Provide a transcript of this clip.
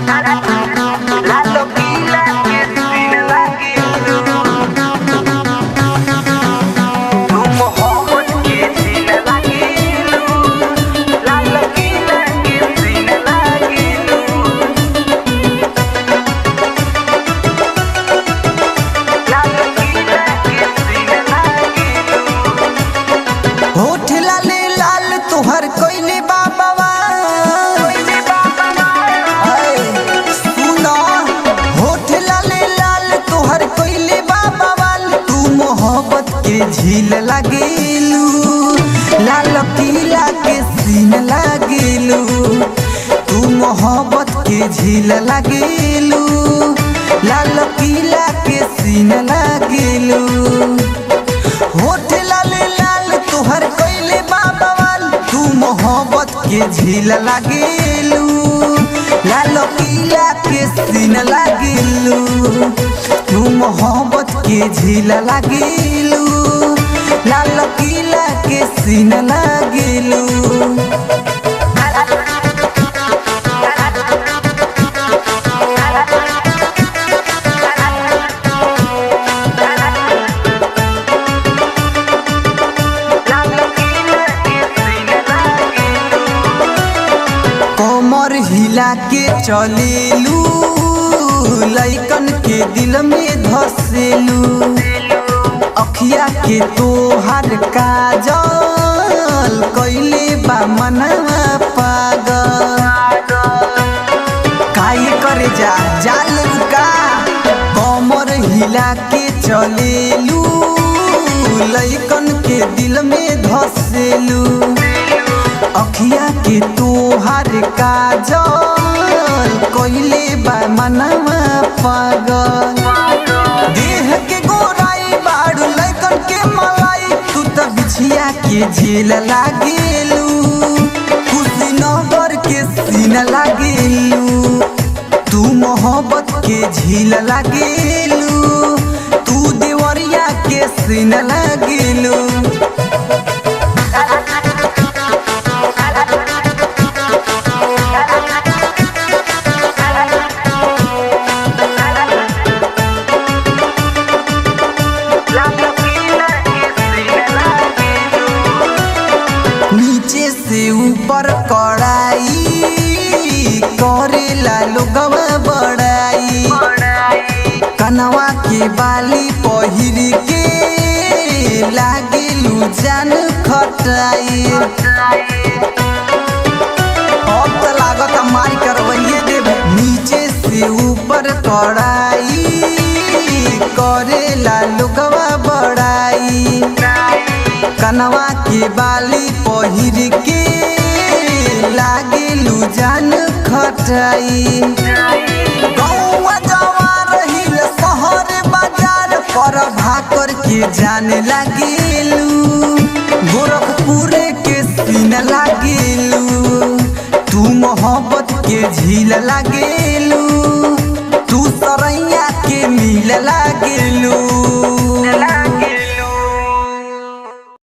La loquila que sin la quiero, tu mojones que sin la quiero, la loquila que sin la quiero, la loquila que sin la quiero। होठ लाले लाल तोहर कोइले बाबा सुना। होठ लाले लाल तोहर कोइले बाबा तू मोहब्बत के झील लागेलू, लाल किला के सीन लागेलू। तू मोहब्बत के झील लागेलू, लाल किला के सीन लागेलू। होठ लाले लाल तोहर कोइले बाबा तू मोहब्बत के झील लागेलू, लाल किला के सीन लागेलू। तू मोहब्बत के झील लागेलू, लाल किला के सीन लागेलू। कमर हिला के चलेलू, लइकन के दिल में धसेलू। अखिया के तोहर काजल कइले बा मनवा पागल। काहे करे जा जाल रुका। कमर हिला के चलेलू, लइकन के दिल में धसेलू। अखिया के तोहर काजल कइले बा मनवा पागल। देह के गोराई बाड़ू लइकन के मलाई, तू त बिछिया के झील लागेलू, कुशीनगर के सीन लागेलू। तू मोहब्बत के झील लागेलू, तू देवरिया के सीन लागेलू। नीचे से ऊपर कड़ाई करेला लोगवा बड़ाई। कनवा के बाली पहिर के लागेलू जान खटाई। अब तो लागत मारी करवैये देव। नीचे से ऊपर कड़ाई करेला लोगवा बड़ाई। कनवा के बाली पहिर के लागेलू जान खटाई। गौवा जवार हिल शहर बाजार पर भाकर के जाने लागेलू, गोरखपुर के सीन लागेलू। तू मोहब्बत के झील लागेलू, तू सरैया के मिल लागेलू।